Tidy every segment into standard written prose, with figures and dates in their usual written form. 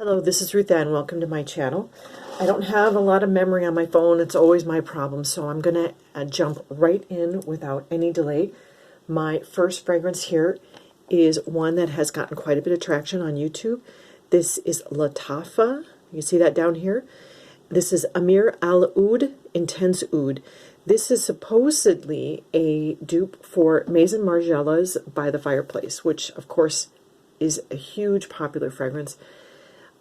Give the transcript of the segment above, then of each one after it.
Hello, this is Ruth Ann. Welcome to my channel. I don't have a lot of memory on my phone. It's always my problem, so I'm going to jump right in without any delay. My first fragrance here is one that has gotten quite a bit of traction on YouTube. This is Lattafa. You see that down here? This is Ameer Oudh Intense Oud. This is supposedly a dupe for Maison Margiela's By the Fireplace, which of course is a huge popular fragrance.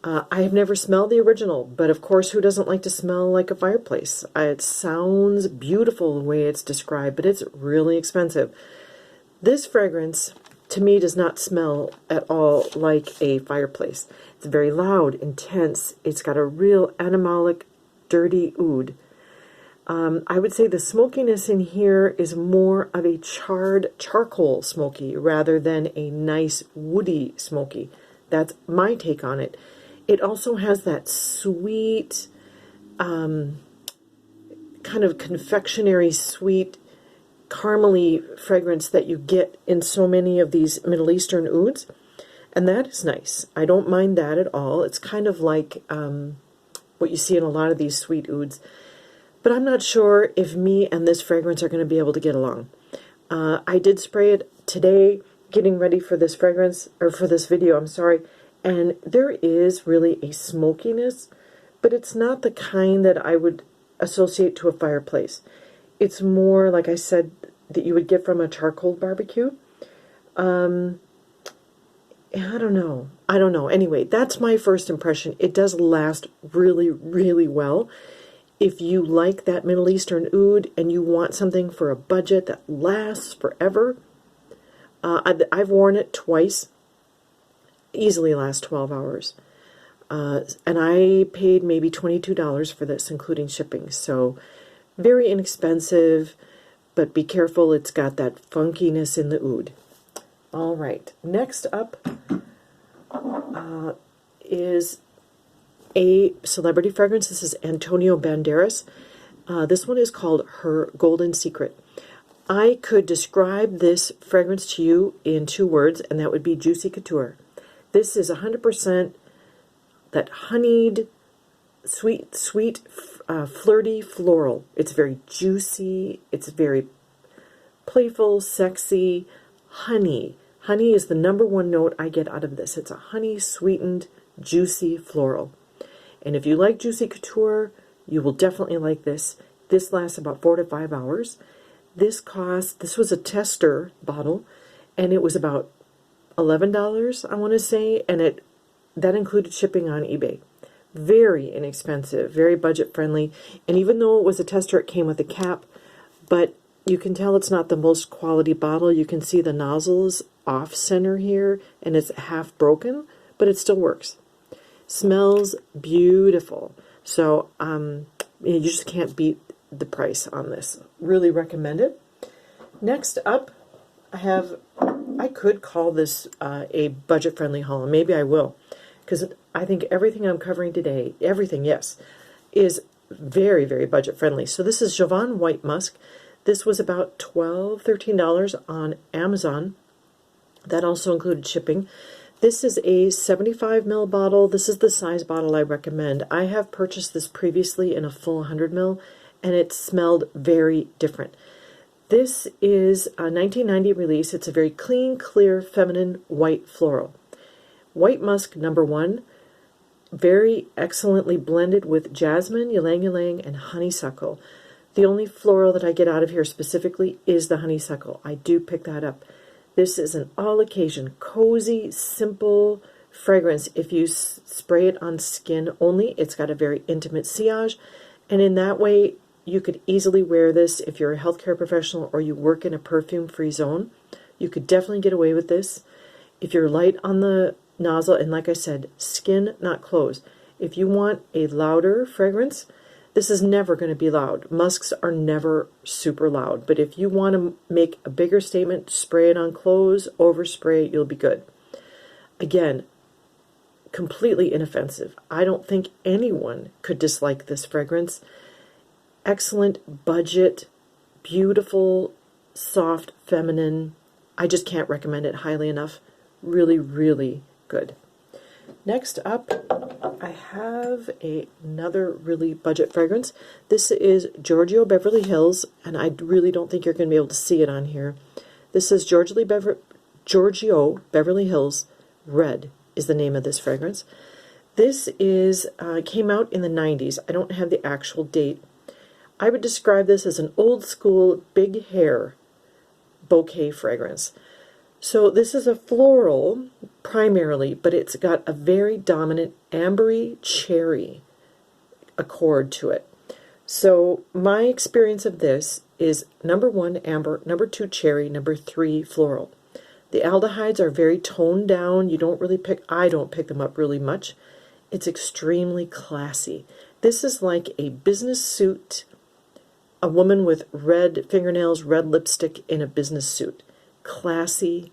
I have never smelled the original, but of course, who doesn't like to smell like a fireplace? It sounds beautiful the way it's described, but it's really expensive. This fragrance, to me, does not smell at all like a fireplace. It's very loud, intense. It's got a real animalic, dirty oud. I would say the smokiness in here is more of a charred charcoal smoky rather than a nice woody smoky. That's my take on it. It also has that sweet, kind of confectionery sweet, caramely fragrance that you get in so many of these Middle Eastern ouds. And that is nice. I don't mind that at all. It's kind of like what you see in a lot of these sweet ouds. But I'm not sure if me and this fragrance are going to be able to get along. I did spray it today, getting ready for this fragrance, or for this video, I'm sorry. And there is really a smokiness, but it's not the kind that I would associate to a fireplace. It's more, like I said, that you would get from a charcoal barbecue. I don't know. Anyway, that's my first impression. It does last really, really well. If you like that Middle Eastern oud and you want something for a budget that lasts forever, I've worn it twice. Easily last 12 hours. And I paid maybe $22 for this, including shipping. So very inexpensive, but be careful, it's got that funkiness in the oud. All right, next up is a celebrity fragrance. This is Antonio Banderas. This one is called Her Golden Secret. I could describe this fragrance to you in 2 words, and that would be Juicy Couture. This is 100% that honeyed, sweet, flirty floral. It's very juicy. It's very playful, sexy. Honey. Honey is the #1 note I get out of this. It's a honey-sweetened, juicy floral. And if you like Juicy Couture, you will definitely like this. This lasts about 4 to 5 hours. This was a tester bottle, and it was about $11, I want to say, and that included shipping on eBay. Very inexpensive, very budget friendly, and even though it was a tester, it came with a cap, but you can tell it's not the most quality bottle. You can see the nozzles off center here, and it's half broken, but it still works. Smells beautiful, so you just can't beat the price on this. Really recommend it. Next up, I could call this a budget-friendly haul, and maybe I will, because I think everything I'm covering today, is very, very budget-friendly. So this is Jovan White Musk. This was about $12, $13 on Amazon. That also included shipping. This is a 75 ml bottle. This is the size bottle I recommend. I have purchased this previously in a full 100 ml, and it smelled very different. This is a 1990 release. It's a very clean, clear, feminine white floral. White musk #1, very excellently blended with jasmine, ylang ylang, and honeysuckle. The only floral that I get out of here specifically is the honeysuckle. I do pick that up. This is an all-occasion, cozy, simple fragrance. If you spray it on skin only, it's got a very intimate sillage, and in that way, you could easily wear this if you're a healthcare professional or you work in a perfume-free zone. You could definitely get away with this. If you're light on the nozzle, and like I said, skin, not clothes. If you want a louder fragrance, this is never going to be loud. Musks are never super loud. But if you want to make a bigger statement, spray it on clothes, overspray it, you'll be good. Again, completely inoffensive. I don't think anyone could dislike this fragrance. Excellent budget, beautiful, soft, feminine. I just can't recommend it highly enough. Really, really good. Next up, I have another really budget fragrance. This is Giorgio Beverly Hills, and I really don't think you're going to be able to see it on here. This is Giorgio Beverly Hills Red is the name of this fragrance. This is came out in the 90s. I don't have the actual date. I would describe this as an old school big hair bouquet fragrance. So this is a floral primarily, but it's got a very dominant ambery cherry accord to it. So my experience of this is number 1 amber, number 2 cherry, number 3 floral. The aldehydes are very toned down. You don't really I don't pick them up really much. It's extremely classy. This is like a business suit, a woman with red fingernails, red lipstick in a business suit. Classy,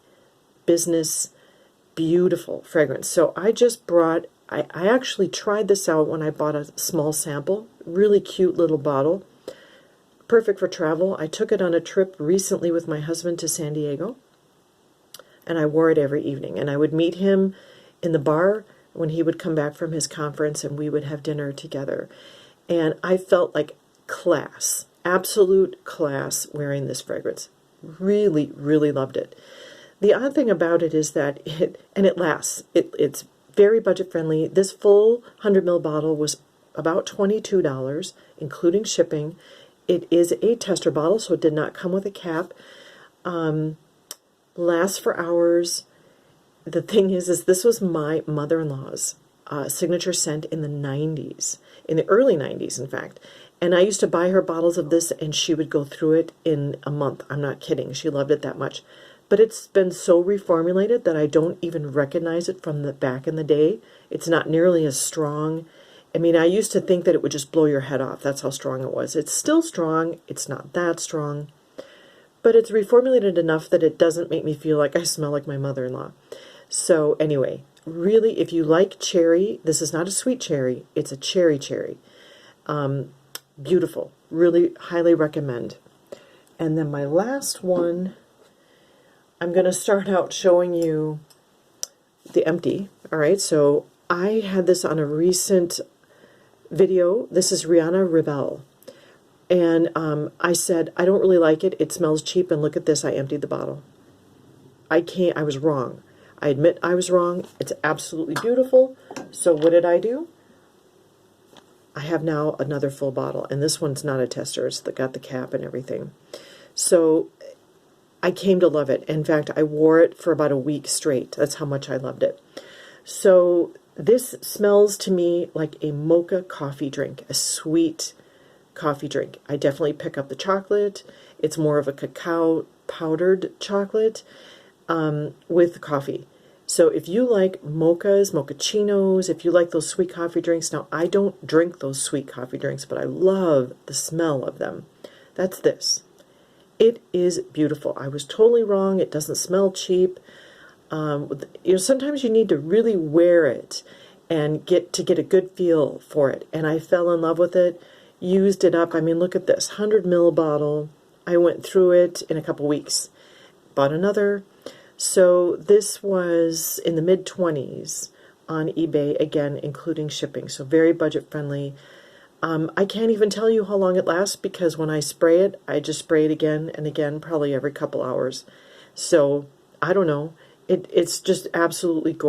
business, beautiful fragrance. So I just brought, I actually tried this out when I bought a small sample. Really cute little bottle. Perfect for travel. I took it on a trip recently with my husband to San Diego, and I wore it every evening. And I would meet him in the bar when he would come back from his conference, and we would have dinner together. And I felt like class, absolute class wearing this fragrance. Really, really loved it. The odd thing about it is that it lasts. It's very budget friendly. This full 100 ml bottle was about $22, including shipping. It is a tester bottle, so it did not come with a cap. Lasts for hours. The thing is this was my mother-in-law's signature scent in the 90s, in the early 90s, in fact. And I used to buy her bottles of this, and she would go through it in a month. I'm not kidding. She loved it that much. But it's been so reformulated that I don't even recognize it from the back in the day. It's not nearly as strong. I mean, I used to think that it would just blow your head off. That's how strong it was. It's still strong. It's not that strong. But it's reformulated enough that it doesn't make me feel like I smell like my mother-in-law. So anyway, really, if you like cherry, this is not a sweet cherry. It's a cherry. Beautiful. Really highly recommend. And then my last one, I'm going to start out showing you the empty. All right, so I had this on a recent video. This is Rihanna Rebel. And I said, I don't really like it. It smells cheap. And look at this. I emptied the bottle. I was wrong. I admit I was wrong. It's absolutely beautiful. So what did I do? I have now another full bottle. And this one's not a tester. It's got the cap and everything. So I came to love it. In fact, I wore it for about a week straight. That's how much I loved it. So this smells to me like a mocha coffee drink, a sweet coffee drink. I definitely pick up the chocolate. It's more of a cacao powdered chocolate with coffee. So if you like mochas, mochachinos, if you like those sweet coffee drinks, now I don't drink those sweet coffee drinks, but I love the smell of them. That's this. It is beautiful. I was totally wrong. It doesn't smell cheap. Sometimes you need to really wear it and get a good feel for it. And I fell in love with it, used it up. I mean, look at this, 100 ml bottle. I went through it in a couple weeks. Bought another. So this was in the mid-20s on eBay, again, including shipping. So very budget friendly. I can't even tell you how long it lasts because when I spray it, I just spray it again and again, probably every couple hours. So I don't know. It's just absolutely gorgeous.